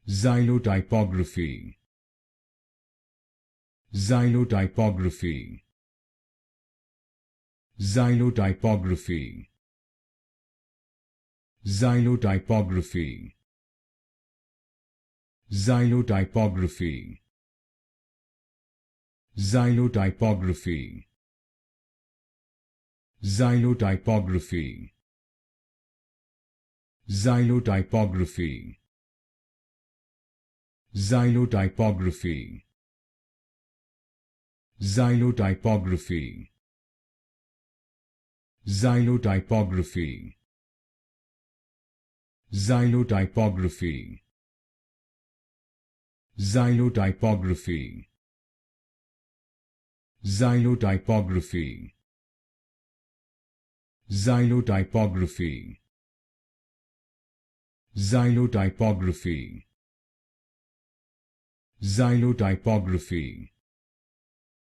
Xylotypography. Xylotypography. Xylotypography. Xylotypography. Xylotypography. Xylotypography. Xylotypography. Xylotypography. Xylotypography. Xylotypography. Xylotypography. Xylotypography. Xylotypography. Xylotypography. Xylotypography. Xylotypography. Xylotypography.